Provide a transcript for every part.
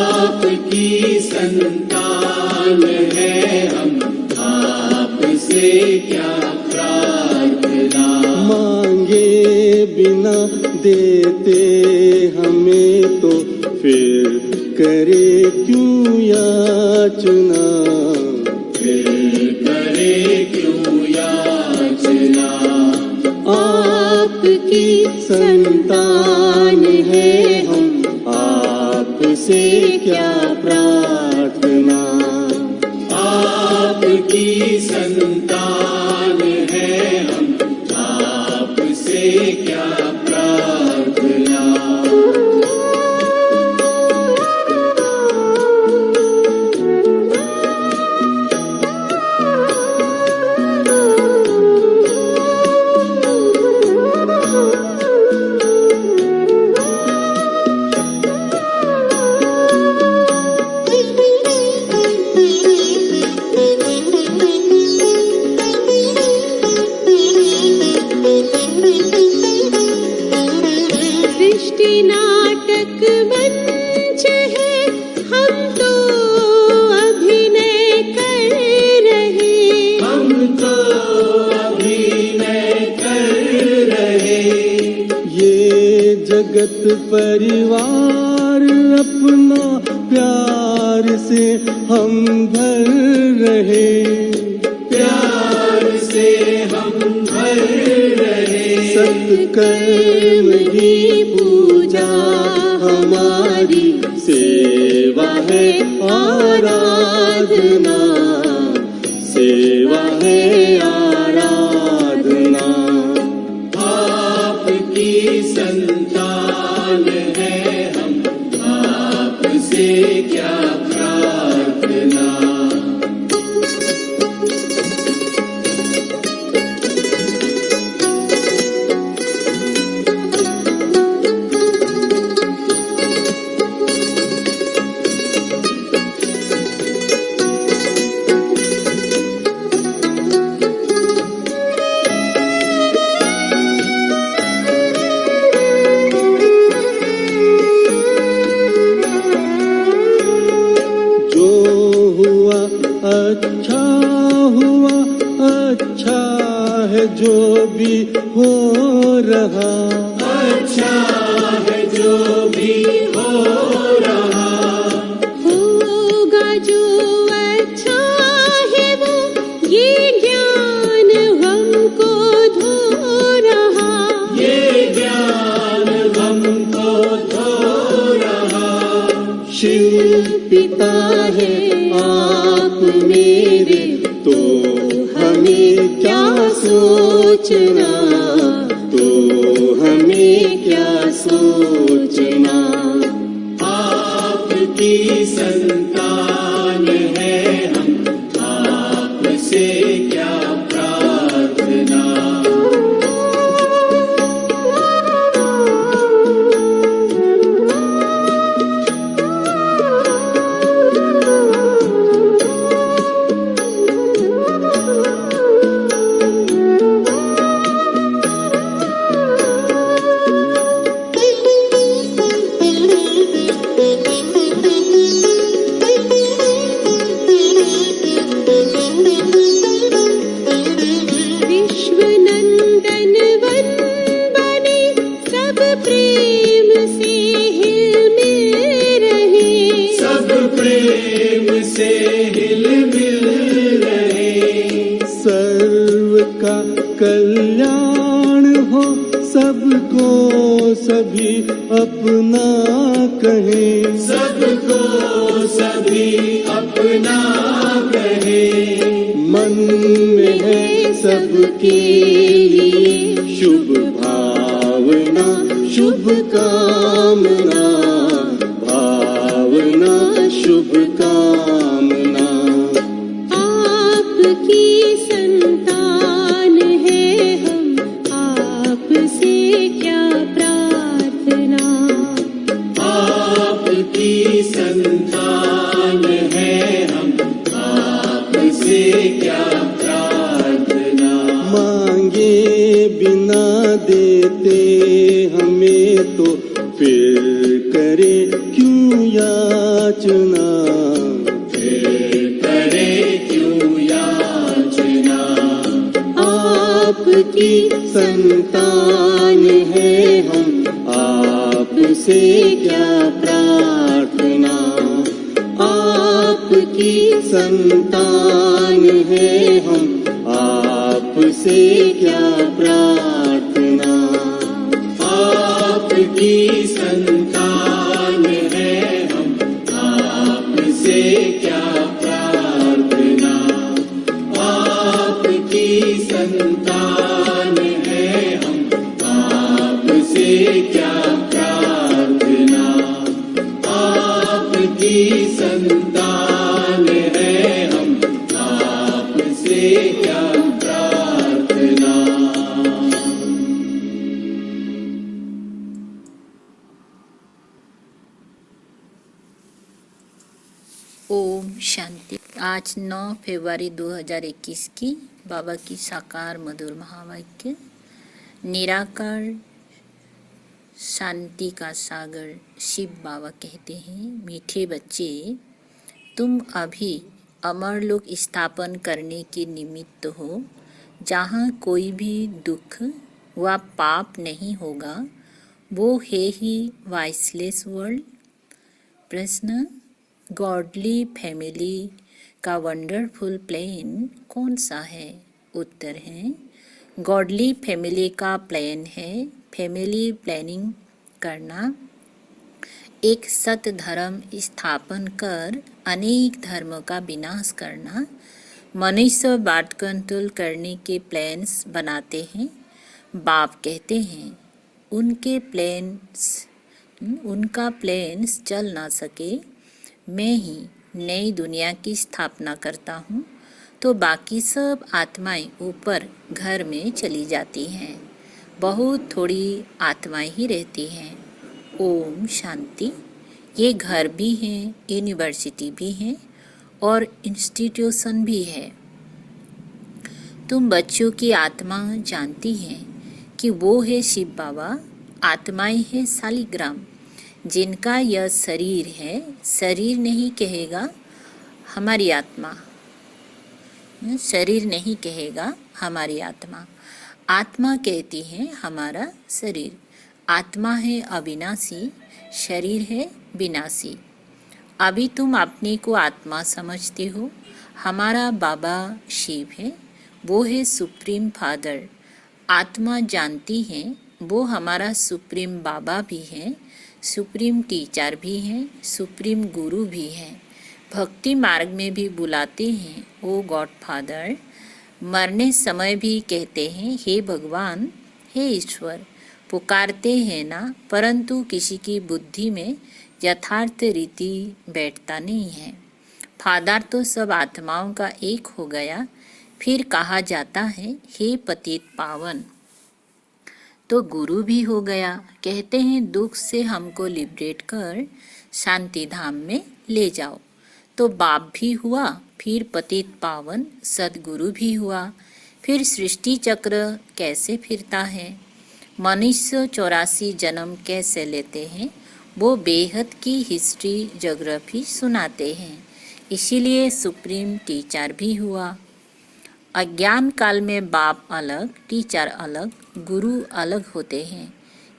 आपकी संतान है हम, आपसे क्या प्रार्थना। मांगे बिना देते हमें तो फिर करे क्यों याचना, फिर करे क्यों याचना। आपकी संतान है हम, आपसे क्या प्रार्थना। आपकी संतान है हम, आपसे क्या प्रार्थना। सृष्टि नाटक मंच है, हम तो अभिनय कर रहे, हम तो अभिनय कर रहे। ये जगत परिवार अपना प्यार से हम भर रहे, प्यार से हम भर रहे। सत्कर्म ही पूजा हमारी, सेवा है आराधना, सेवा है आराधना। आपकी संतान है हम, आपसे क्या प्रार्थना। अच्छा हुआ, अच्छा है जो भी हो रहा, अच्छा है जो भी हो रहा। होगा जो अच्छा है वो, ये ज्ञान हमको धो रहा, ये ज्ञान हमको धो रहा। शिव पिता है आप मेरे, तो हमें क्या सोचना, तो हमें क्या सोचना। आपकी संतान है हम, आपसे क्या प्रार्थना। से हिल मिल रहे। सर्व का कल्याण हो, सबको सभी अपना कहें, सबको सभी अपना कहें। मन में है सबके लिए शुभ भावना, शुभ कामना, भावना शुभ कामना। आपकी संतान है हम, आपसे क्या प्रार्थना। आपकी संतान है हम, आपसे क्या प्रार्थना। मांगे बिना देते हमें तो फिर याचना, फिर करे क्यों याचना। आपकी संतान है हम, आपसे क्या प्रार्थना। आपकी संतान है हम, आपसे क्या प्रार्थना। आपकी संतान है हम, आपसे क्या प्रार्थना। आपकी संतान है हम, आपसे क्या प्रार्थना। आपकी संतान है हम, आपसे क्या प्रार्थना। ओम शांति। आज 9 फरवरी 2021 की बाबा की साकार मधुर महावाक्य। निराकार शांति का सागर शिव बाबा कहते हैं, मीठे बच्चे, तुम अभी अमरलोक स्थापन करने के निमित्त हो, जहाँ कोई भी दुख व पाप नहीं होगा। वो है ही वाइसलेस वर्ल्ड। प्रश्न, गॉडली फैमिली का वंडरफुल प्लान कौन सा है? उत्तर है, गॉडली फैमिली का प्लान है फैमिली प्लानिंग करना, एक सत धर्म स्थापन कर अनेक धर्मों का विनाश करना। मनुष्य बात कंट्रोल करने के प्लान्स बनाते हैं। बाप कहते हैं उनका प्लान्स चल ना सके, मैं ही नई दुनिया की स्थापना करता हूँ, तो बाकी सब आत्माएं ऊपर घर में चली जाती हैं। बहुत थोड़ी आत्माएं ही रहती हैं। ओम शांति। ये घर भी हैं, यूनिवर्सिटी भी हैं और इंस्टीट्यूशन भी है। तुम बच्चों की आत्मा जानती हैं कि वो है शिव बाबा। आत्माएं है शालिग्राम, जिनका यह शरीर है। शरीर नहीं कहेगा हमारी आत्मा, शरीर नहीं कहेगा हमारी आत्मा। आत्मा कहती है हमारा शरीर। आत्मा है अविनाशी, शरीर है विनाशी। अभी तुम अपने को आत्मा समझते हो। हमारा बाबा शिव है, वो है सुप्रीम फादर। आत्मा जानती है वो हमारा सुप्रीम बाबा भी है, सुप्रीम टीचर भी हैं, सुप्रीम गुरु भी हैं। भक्ति मार्ग में भी बुलाते हैं ओ गॉड फादर। मरने समय भी कहते हैं हे भगवान, हे ईश्वर। पुकारते हैं ना, परंतु किसी की बुद्धि में यथार्थ रीति बैठता नहीं है। फादर तो सब आत्माओं का एक हो गया, फिर कहा जाता है हे पतित पावन, तो गुरु भी हो गया। कहते हैं दुख से हमको लिबरेट कर शांति धाम में ले जाओ, तो बाप भी हुआ, फिर पतित पावन सदगुरु भी हुआ। फिर सृष्टि चक्र कैसे फिरता है, मनुष्य 84 जन्म कैसे लेते हैं, वो बेहद की हिस्ट्री ज्योग्राफी सुनाते हैं। इसीलिए सुप्रीम टीचर भी हुआ। अज्ञान काल में बाप अलग, टीचर अलग, गुरु अलग होते हैं।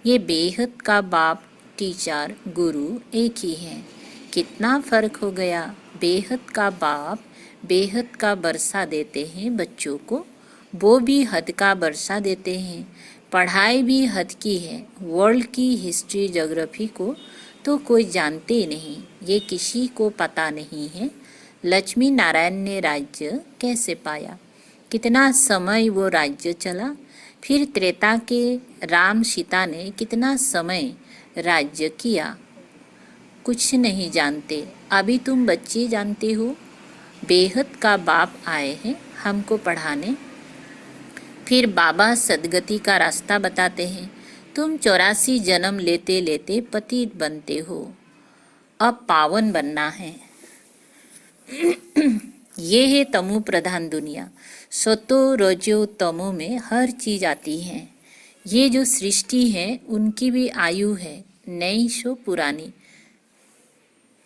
ये बेहद का बाप, टीचर, गुरु एक ही है। कितना फर्क हो गया। बेहद का बाप बेहद का बरसा देते हैं बच्चों को, वो भी हद का बरसा देते हैं। पढ़ाई भी हद की है। वर्ल्ड की हिस्ट्री ज्योग्राफी को तो कोई जानते नहीं, ये किसी को पता नहीं है। लक्ष्मी नारायण ने राज्य कैसे पाया, कितना समय वो राज्य चला। फिर त्रेता के राम सीता ने कितना समय राज्य किया, कुछ नहीं जानते। अभी तुम बच्चे जानते हो। बेहद का बाप आए हैं हमको पढ़ाने। फिर बाबा सदगति का रास्ता बताते हैं। तुम 84 जन्म लेते लेते पतित बनते हो, अब पावन बनना है। ये है तमो प्रधान दुनिया। सतो रजो तमो में हर चीज आती है। ये जो सृष्टि है उनकी भी आयु है, नई सो पुरानी।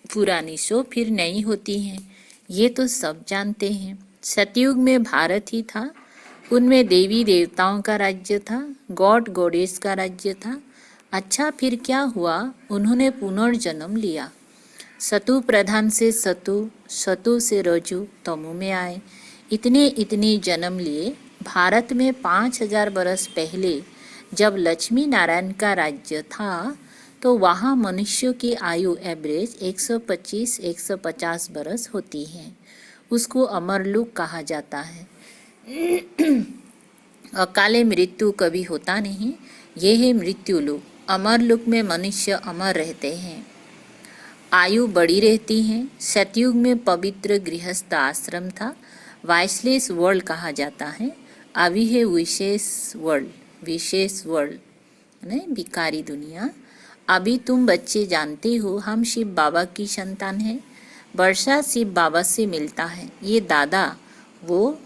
पुरानी सो फिर नई होती हैं, ये तो सब जानते हैं। सतयुग में भारत ही था, उनमें देवी देवताओं का राज्य था, गॉड गॉडेस का राज्य था। अच्छा फिर क्या हुआ, उन्होंने पुनर्जन्म लिया। सतु प्रधान से सतु, सतु से रजु, तमु में आए। इतने जन्म लिए। भारत में 5000 बरस पहले जब लक्ष्मी नारायण का राज्य था तो वहाँ मनुष्यों की आयु एवरेज 125-150 बरस होती है। उसको अमरलोक कहा जाता है। अकाले मृत्यु कभी होता नहीं, ये है मृत्युलोक। अमरलोक में मनुष्य अमर रहते हैं, आयु बड़ी रहती है। सतयुग में पवित्र गृहस्थ आश्रम था, वाइसलेस वर्ल्ड कहा जाता है। अभी है विशेष वर्ल्ड ने भिखारी दुनिया। अभी तुम बच्चे जानते हो हम शिव बाबा की संतान हैं। वर्षा शिव बाबा से मिलता है। ये दादा वो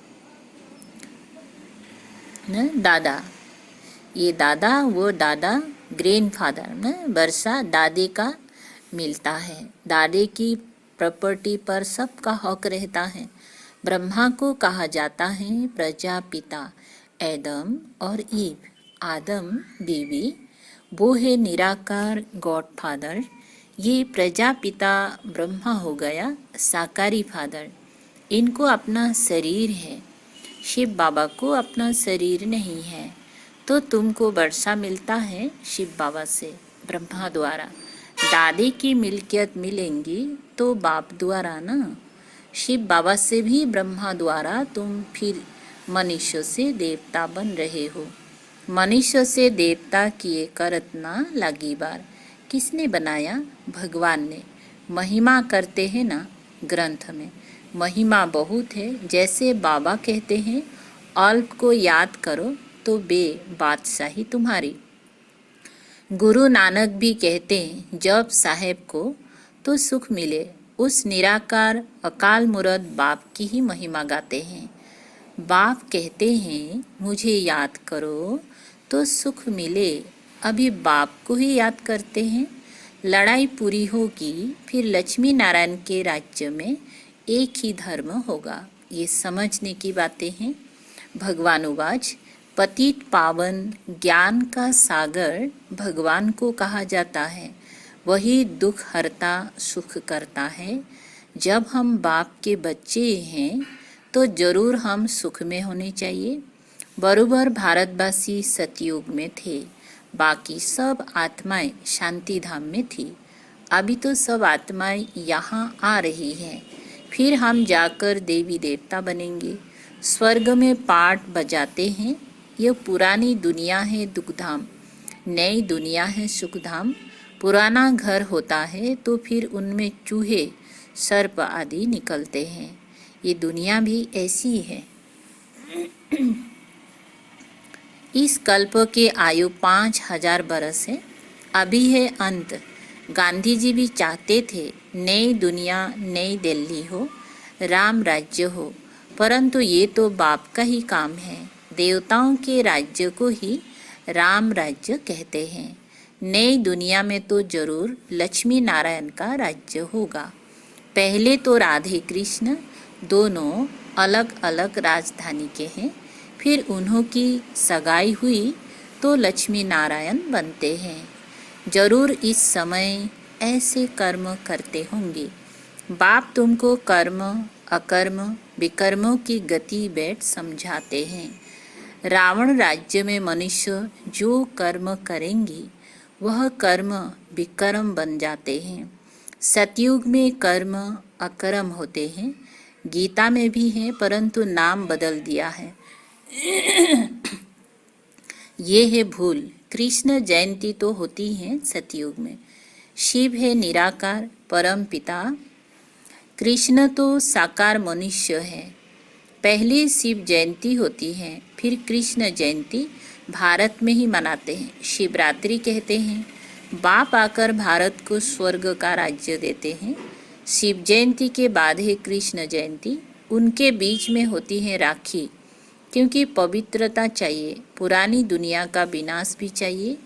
दादा ग्रैंडफादर न वर्षा दादे का मिलता है। दादे की प्रॉपर्टी पर सबका हक रहता है। ब्रह्मा को कहा जाता है प्रजापिता, एडम और ईव। आदम बीवी, वो है निराकार गॉडफादर। ये प्रजापिता ब्रह्मा हो गया साकारी फादर। इनको अपना शरीर है, शिव बाबा को अपना शरीर नहीं है। तो तुमको वर्षा मिलता है शिव बाबा से ब्रह्मा द्वारा। दादी की मिल्कियत मिलेंगी तो बाप द्वारा ना। शिव बाबा से भी ब्रह्मा द्वारा तुम फिर मनुष्य से देवता बन रहे हो। मनुष्य से देवता किए करत ना लगी बार। किसने बनाया? भगवान ने। महिमा करते हैं ना ग्रंथ में, महिमा बहुत है। जैसे बाबा कहते हैं अल्प को याद करो तो बे बादशाही तुम्हारी। गुरु नानक भी कहते हैं जब साहेब को तो सुख मिले। उस निराकार अकाल मूर्त बाप की ही महिमा गाते हैं। बाप कहते हैं मुझे याद करो तो सुख मिले। अभी बाप को ही याद करते हैं। लड़ाई पूरी होगी फिर लक्ष्मी नारायण के राज्य में एक ही धर्म होगा। ये समझने की बातें हैं। भगवान उवाच, पतित पावन ज्ञान का सागर भगवान को कहा जाता है। वही दुख हरता सुख करता है। जब हम बाप के बच्चे हैं तो जरूर हम सुख में होने चाहिए। बरोबर भारतवासी सतयुग में थे, बाकी सब आत्माएं शांति धाम में थी। अभी तो सब आत्माएं यहाँ आ रही हैं। फिर हम जाकर देवी देवता बनेंगे। स्वर्ग में पाठ बजाते हैं। यह पुरानी दुनिया है दुखधाम, नई दुनिया है सुखधाम। पुराना घर होता है तो फिर उनमें चूहे सर्प आदि निकलते हैं। ये दुनिया भी ऐसी है। इस कल्प के आयु 5000 बरस है। अभी है अंत। गांधी जी भी चाहते थे नई दुनिया नई दिल्ली हो, राम राज्य हो, परंतु ये तो बाप का ही काम है। देवताओं के राज्य को ही राम राज्य कहते हैं। नई दुनिया में तो जरूर लक्ष्मी नारायण का राज्य होगा। पहले तो राधे कृष्ण दोनों अलग अलग राजधानी के हैं, फिर उन्हों की सगाई हुई तो लक्ष्मी नारायण बनते हैं। जरूर इस समय ऐसे कर्म करते होंगे। बाप तुमको कर्म अकर्म विकर्मों की गति बैठ समझाते हैं। रावण राज्य में मनुष्य जो कर्म करेंगे वह कर्म विकर्म बन जाते हैं। सतयुग में कर्म अकर्म होते हैं। गीता में भी है परंतु नाम बदल दिया है। ये है भूल। कृष्ण जयंती तो होती है सतयुग में। शिव है निराकार परम पिता। कृष्ण तो साकार मनुष्य है। पहले शिव जयंती होती है, फिर कृष्ण जयंती भारत में ही मनाते हैं। शिवरात्रि कहते हैं। बाप आकर भारत को स्वर्ग का राज्य देते हैं। शिव जयंती के बाद है कृष्ण जयंती। उनके बीच में होती है राखी, क्योंकि पवित्रता चाहिए। पुरानी दुनिया का विनाश भी चाहिए।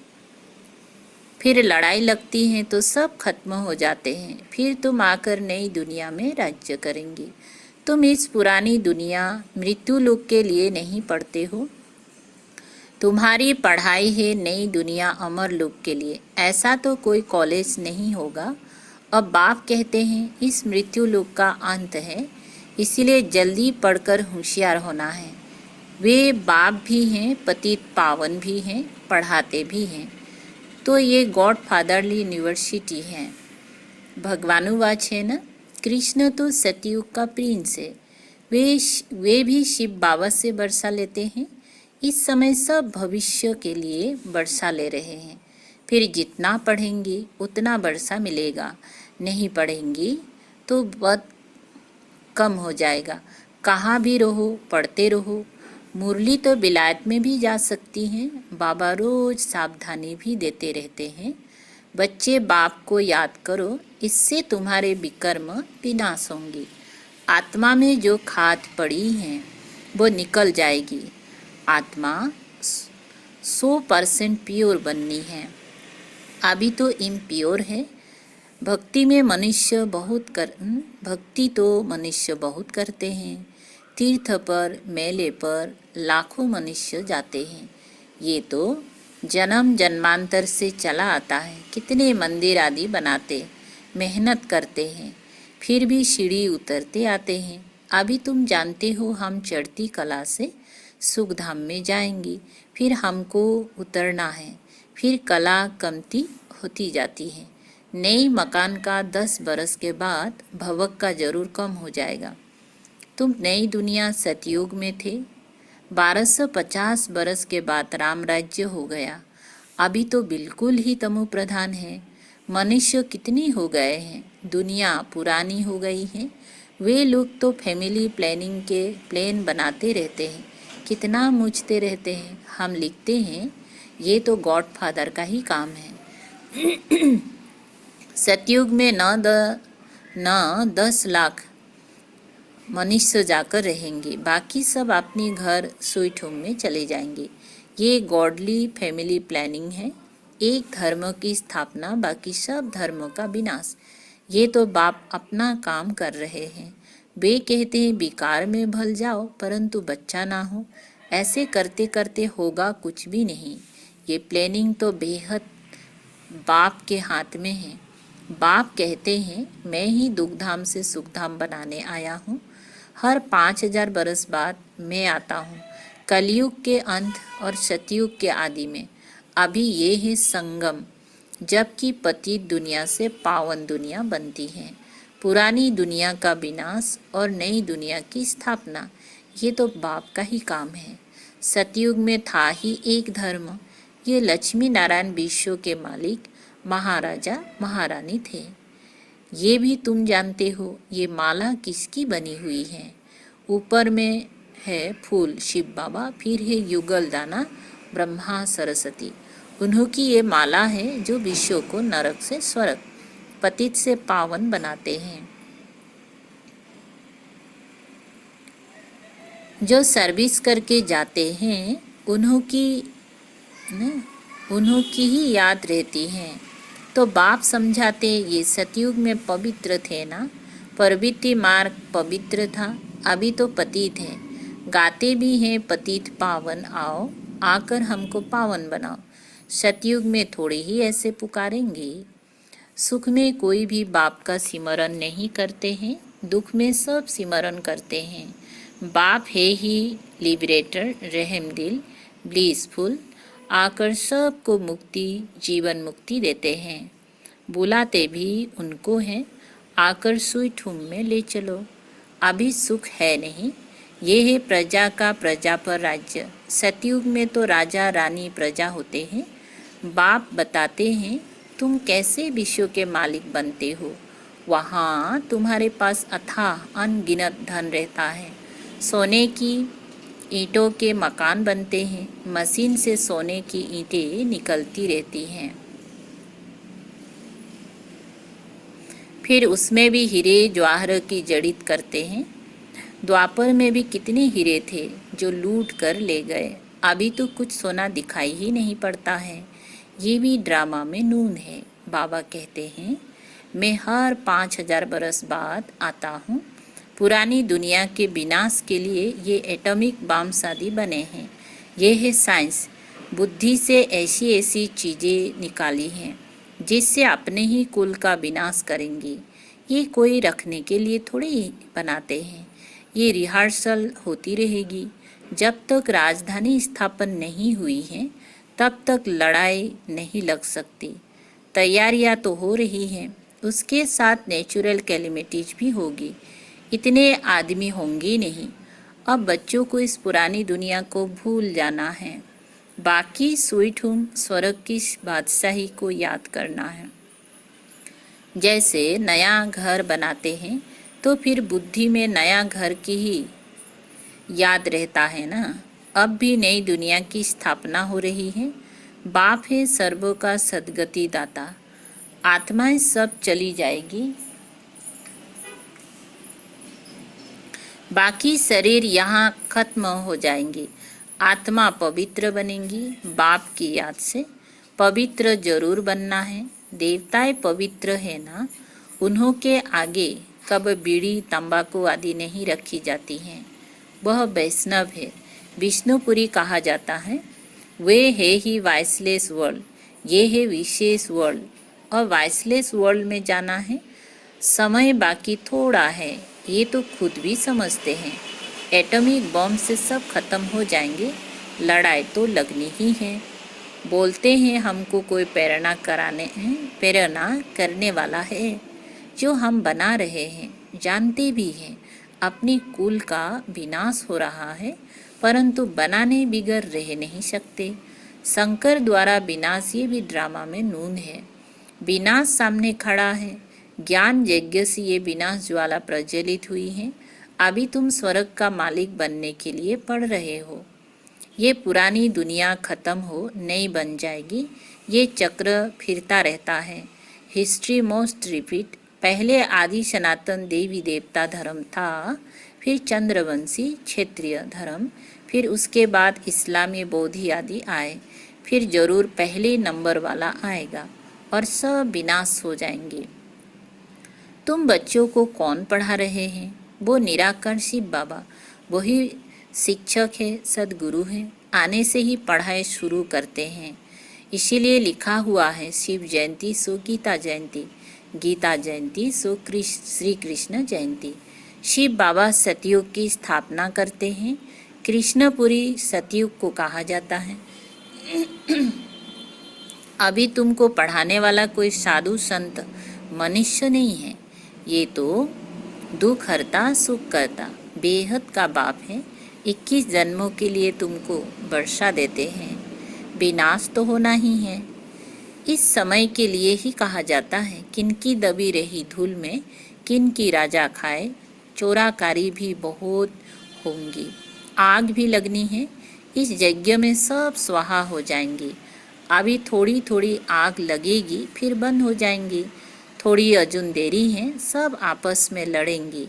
फिर लड़ाई लगती है तो सब खत्म हो जाते हैं। फिर तुम आकर नई दुनिया में राज्य करेंगे। तुम इस पुरानी दुनिया मृत्यु लोक के लिए नहीं पढ़ते हो, तुम्हारी पढ़ाई है नई दुनिया अमर लोक के लिए। ऐसा तो कोई कॉलेज नहीं होगा। अब बाप कहते हैं इस मृत्यु लोक का अंत है, इसीलिए जल्दी पढ़कर होशियार होना है। वे बाप भी हैं, पतित पावन भी हैं, पढ़ाते भी हैं। तो ये गॉड फादरली यूनिवर्सिटी है। भगवानुवाच है ना, कृष्ण तो सतयुग का प्रिंस है। वे भी शिव बाबा से वर्षा लेते हैं। इस समय सब भविष्य के लिए वर्षा ले रहे हैं। फिर जितना पढ़ेंगे उतना वर्षा मिलेगा, नहीं पढ़ेंगी तो बहुत कम हो जाएगा। कहाँ भी रहो पढ़ते रहो। मुरली तो विलायत में भी जा सकती हैं। बाबा रोज सावधानी भी देते रहते हैं। बच्चे बाप को याद करो, इससे तुम्हारे विकर्म विनाश होंगे। आत्मा में जो खाद पड़ी है वो निकल जाएगी। आत्मा 100% प्योर बननी है, अभी तो इम्प्योर है। भक्ति तो मनुष्य बहुत करते हैं। तीर्थ पर मेले पर लाखों मनुष्य जाते हैं। ये तो जन्म जन्मांतर से चला आता है। कितने मंदिर आदि बनाते, मेहनत करते हैं, फिर भी सीढ़ी उतरते आते हैं। अभी तुम जानते हो हम चढ़ती कला से सुखधाम में जाएंगे, फिर हमको उतरना है। फिर कला कमती होती जाती है। नई मकान का 10 बरस के बाद भवक का जरूर कम हो जाएगा। तुम नई दुनिया सतयुग में थे। 1250 बरस के बाद राम राज्य हो गया। अभी तो बिल्कुल ही तमो प्रधान है। मनुष्य कितनी हो गए हैं, दुनिया पुरानी हो गई है। वे लोग तो फैमिली प्लानिंग के प्लान बनाते रहते हैं, कितना मुझते रहते हैं। हम लिखते हैं ये तो गॉड फादर का ही काम है। सतयुग में न 10 लाख मनुष्य जाकर रहेंगे, बाकी सब अपने घर स्वीट होम में चले जाएंगे। ये गॉडली फैमिली प्लानिंग है। एक धर्म की स्थापना, बाकी सब धर्मों का विनाश। ये तो बाप अपना काम कर रहे हैं। वे कहते हैं विकार में भल जाओ परंतु बच्चा ना हो। ऐसे करते करते होगा कुछ भी नहीं। ये प्लानिंग तो बेहद बाप के हाथ में है। बाप कहते हैं मैं ही दुखधाम से सुखधाम बनाने आया हूँ। हर 5000 बरस बाद मैं आता हूँ, कलयुग के अंत और सतयुग के आदि में। अभी ये है संगम, जबकि पतित दुनिया से पावन दुनिया बनती है। पुरानी दुनिया का विनाश और नई दुनिया की स्थापना, ये तो बाप का ही काम है। सतयुग में था ही एक धर्म। ये लक्ष्मी नारायण विश्व के मालिक महाराजा महारानी थे। ये भी तुम जानते हो। ये माला किसकी बनी हुई है? ऊपर में है फूल शिव बाबा, फिर है युगल दाना ब्रह्मा सरस्वती। उन्हों की ये माला है जो विश्व को नरक से स्वर्ग, पतित से पावन बनाते हैं। जो सर्विस करके जाते हैं उन्हों की ही याद रहती है। तो बाप समझाते ये सतयुग में पवित्र थे ना, प्रवृत्ति मार्ग पवित्र था, अभी तो पतित है। गाते भी हैं पतित पावन आओ, आकर हमको पावन बनाओ। सतयुग में थोड़े ही ऐसे पुकारेंगे। सुख में कोई भी बाप का सिमरन नहीं करते हैं, दुख में सब सिमरन करते हैं। बाप है ही लिबरेटर, रहम दिल, ब्लिसफुल, आकर सबको मुक्ति, जीवन मुक्ति देते हैं। बुलाते भी उनको हैं, आकर स्वीट होम में ले चलो। अभी सुख है नहीं। ये है प्रजा का प्रजा पर राज्य। सतयुग में तो राजा रानी प्रजा होते हैं। बाप बताते हैं तुम कैसे विश्व के मालिक बनते हो। वहाँ तुम्हारे पास अथाह अनगिनत धन रहता है। सोने की ईंटों के मकान बनते हैं, मशीन से सोने की ईंटें निकलती रहती हैं। फिर उसमें भी हीरे जवाहर की जड़ित करते हैं। द्वापर में भी कितने हीरे थे जो लूट कर ले गए। अभी तो कुछ सोना दिखाई ही नहीं पड़ता है। ये भी ड्रामा में नून है। बाबा कहते हैं, मैं हर 5000 बरस बाद आता हूँ। पुरानी दुनिया के विनाश के लिए ये एटॉमिक बम्स आदि बने हैं। ये है साइंस। बुद्धि से ऐसी ऐसी चीज़ें निकाली हैं जिससे अपने ही कुल का विनाश करेंगी। ये कोई रखने के लिए थोड़ी बनाते हैं। ये रिहर्सल होती रहेगी। जब तक राजधानी स्थापन नहीं हुई है तब तक लड़ाई नहीं लग सकती। तैयारियां तो हो रही हैं, उसके साथ नेचुरल कैलेमिटीज भी होगी। इतने आदमी होंगे नहीं। अब बच्चों को इस पुरानी दुनिया को भूल जाना है। बाकी स्वीट होम स्वर्ग की बादशाही को याद करना है। जैसे नया घर बनाते हैं तो फिर बुद्धि में नया घर की ही याद रहता है ना। अब भी नई दुनिया की स्थापना हो रही है। बाप है सर्वों का सद्गति दाता। आत्माएं सब चली जाएगी, बाकी शरीर यहाँ खत्म हो जाएंगे। आत्मा पवित्र बनेंगी। बाप की याद से पवित्र जरूर बनना है। देवताएं पवित्र है ना, उन्हों के आगे कब बीड़ी तंबाकू आदि नहीं रखी जाती हैं। वह वैष्णव है। विष्णुपुरी कहा जाता है। वे है ही वाइसलेस वर्ल्ड, ये है विशेष वर्ल्ड। और वाइसलेस वर्ल्ड में जाना है। समय बाकी थोड़ा है, ये तो खुद भी समझते हैं। एटॉमिक बम से सब खत्म हो जाएंगे। लड़ाई तो लगनी ही है। बोलते हैं हमको कोई प्रेरणा करने वाला है, जो हम बना रहे हैं। जानते भी हैं अपनी कुल का विनाश हो रहा है, परंतु बनाने बिगर रह नहीं सकते। शंकर द्वारा विनाश ये भी ड्रामा में नून है। विनाश सामने खड़ा है। ज्ञान यज्ञ से ये विनाश ज्वाला प्रज्वलित हुई है। अभी तुम स्वर्ग का मालिक बनने के लिए पढ़ रहे हो। ये पुरानी दुनिया खत्म हो नई बन जाएगी। ये चक्र फिरता रहता है। History most repeat. पहले आदि सनातन देवी देवता धर्म था, फिर चंद्रवंशी क्षेत्रीय धर्म, फिर उसके बाद इस्लामी बौद्धी आदि आए। फिर जरूर पहले नंबर वाला आएगा और सब विनाश हो जाएंगे। तुम बच्चों को कौन पढ़ा रहे हैं? वो निराकार शिव बाबा। वही शिक्षक है, सदगुरु है। आने से ही पढ़ाई शुरू करते हैं। इसीलिए लिखा हुआ है, शिव जयंती सो गीता जयंती, गीता जयंती सो श्री कृष्ण जयंती। शिव बाबा सतयुग की स्थापना करते हैं। कृष्णपुरी सतयुग को कहा जाता है। अभी तुमको पढ़ाने वाला कोई साधु संत मनुष्य नहीं है। ये तो दुख हरता सुख करता बेहद का बाप है। 21 जन्मों के लिए तुमको वर्षा देते हैं। विनाश तो होना ही है। इस समय के लिए ही कहा जाता है, किनकी दबी रही धूल में किनकी राजा खाए। चोराकारी भी बहुत होंगी। आग भी लगनी है। इस यज्ञ में सब स्वाहा हो जाएंगी। अभी थोड़ी थोड़ी आग लगेगी, फिर बंद हो जाएंगी। थोड़ी अजुन देरी है, सब आपस में लड़ेंगी।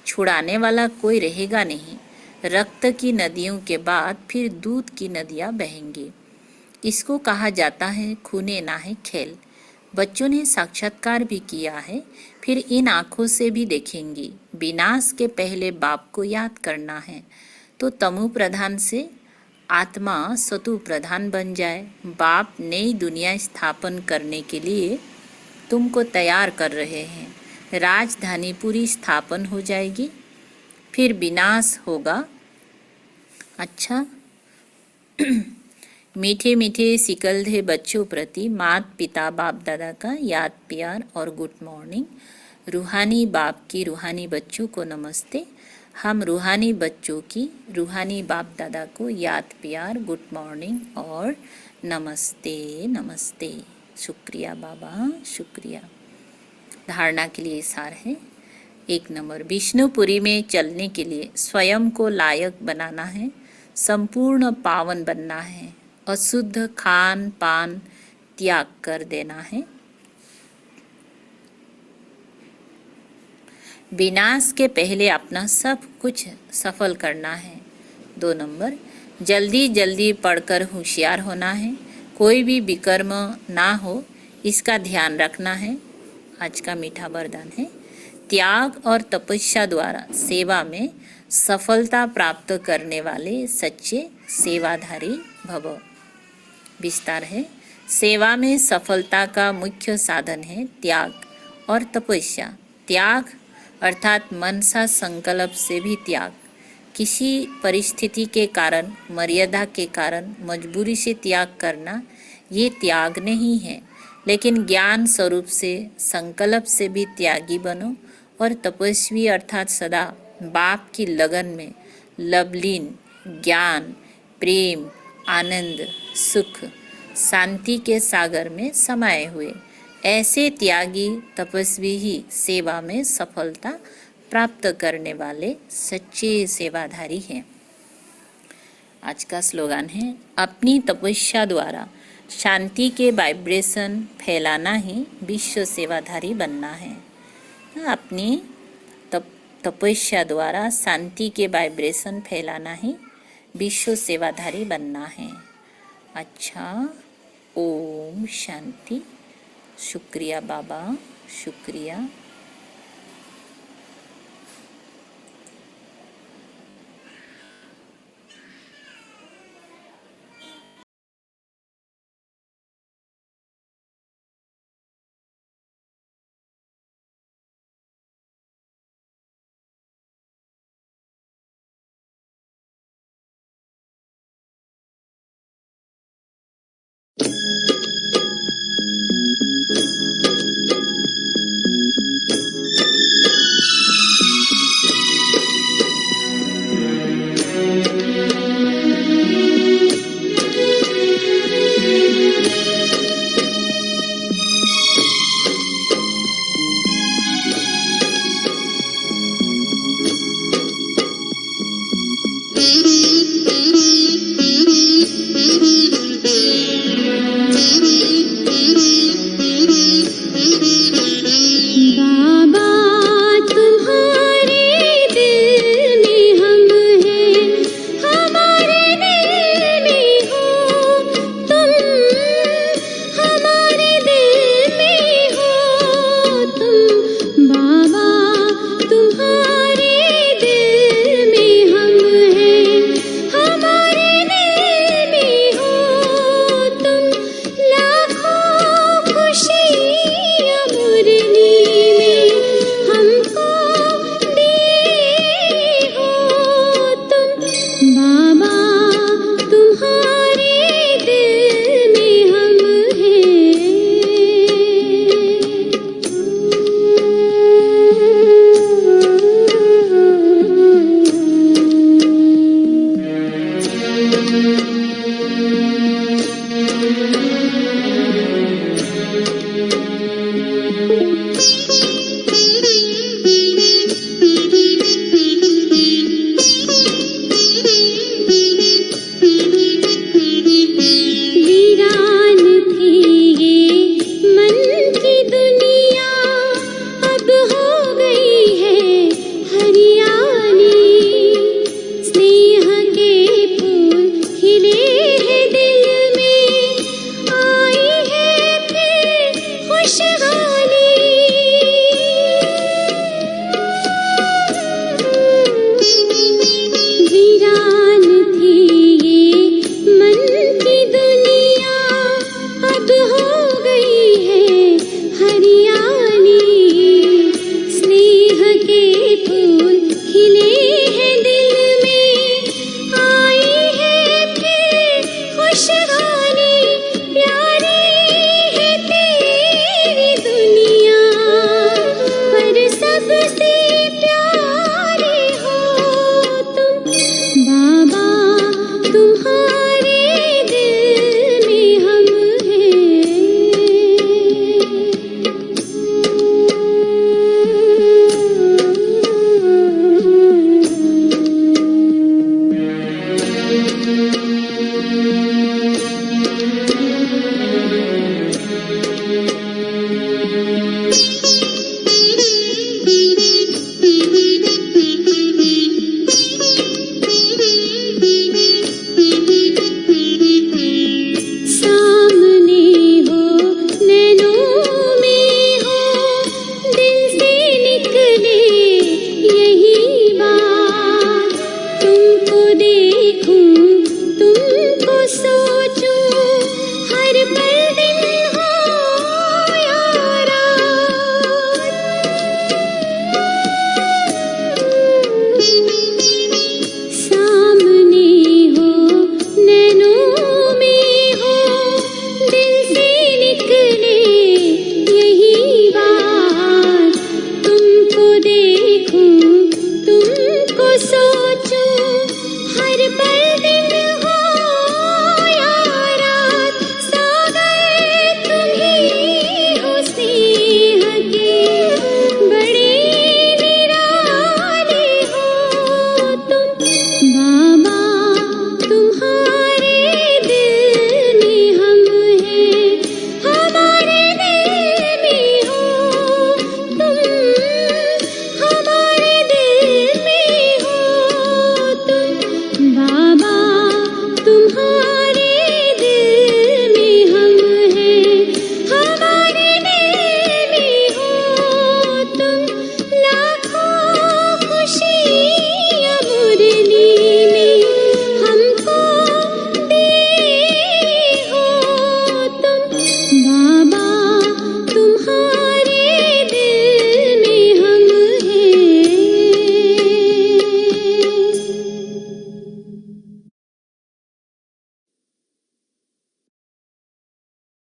छुड़ाने वाला कोई रहेगा नहीं। रक्त की नदियों के बाद फिर दूध की नदियाँ बहेंगी। इसको कहा जाता है खूने ना है खेल। बच्चों ने साक्षात्कार भी किया है, फिर इन आँखों से भी देखेंगी। विनाश के पहले बाप को याद करना है तो तमु प्रधान से आत्मा सतु प्रधान बन जाए। बाप नई दुनिया स्थापन करने के लिए तुमको तैयार कर रहे हैं। राजधानी पूरी स्थापन हो जाएगी, फिर विनाश होगा। अच्छा मीठे मीठे सिकलधे बच्चों प्रति माता पिता बाप दादा का याद प्यार और गुड मॉर्निंग। रूहानी बाप की रूहानी बच्चों को नमस्ते। हम रूहानी बच्चों की रूहानी बाप दादा को याद प्यार गुड मॉर्निंग और नमस्ते नमस्ते। शुक्रिया बाबा, शुक्रिया। धारणा के लिए सार है। 1 नंबर, विष्णुपुरी में चलने के लिए स्वयं को लायक बनाना है। संपूर्ण पावन बनना है। अशुद्ध खान पान त्याग कर देना है। विनाश के पहले अपना सब कुछ सफल करना है। 2 नंबर, जल्दी जल्दी पढ़कर होशियार होना है। कोई भी विकर्म ना हो, इसका ध्यान रखना है। आज का मीठा वरदान है, त्याग और तपस्या द्वारा सेवा में सफलता प्राप्त करने वाले सच्चे सेवाधारी भव। विस्तार है, सेवा में सफलता का मुख्य साधन है त्याग और तपस्या। त्याग अर्थात मनसा संकल्प से भी त्याग, किसी परिस्थिति के कारण, मर्यादा के कारण मजबूरी से त्याग करना ये त्याग नहीं है, लेकिन ज्ञान स्वरूप से संकल्प से भी त्यागी बनो। और तपस्वी अर्थात सदा बाप की लगन में लवलीन, ज्ञान, प्रेम, आनंद, सुख, शांति के सागर में समाये हुए ऐसे त्यागी तपस्वी ही सेवा में सफलता प्राप्त करने वाले सच्चे सेवाधारी हैं। आज का स्लोगन है, अपनी तपस्या द्वारा शांति के वाइब्रेशन फैलाना ही विश्व सेवाधारी बनना है। अपनी तपस्या द्वारा शांति के वाइब्रेशन फैलाना ही विश्व सेवाधारी बनना है। अच्छा, ओम शांति। शुक्रिया बाबा, शुक्रिया।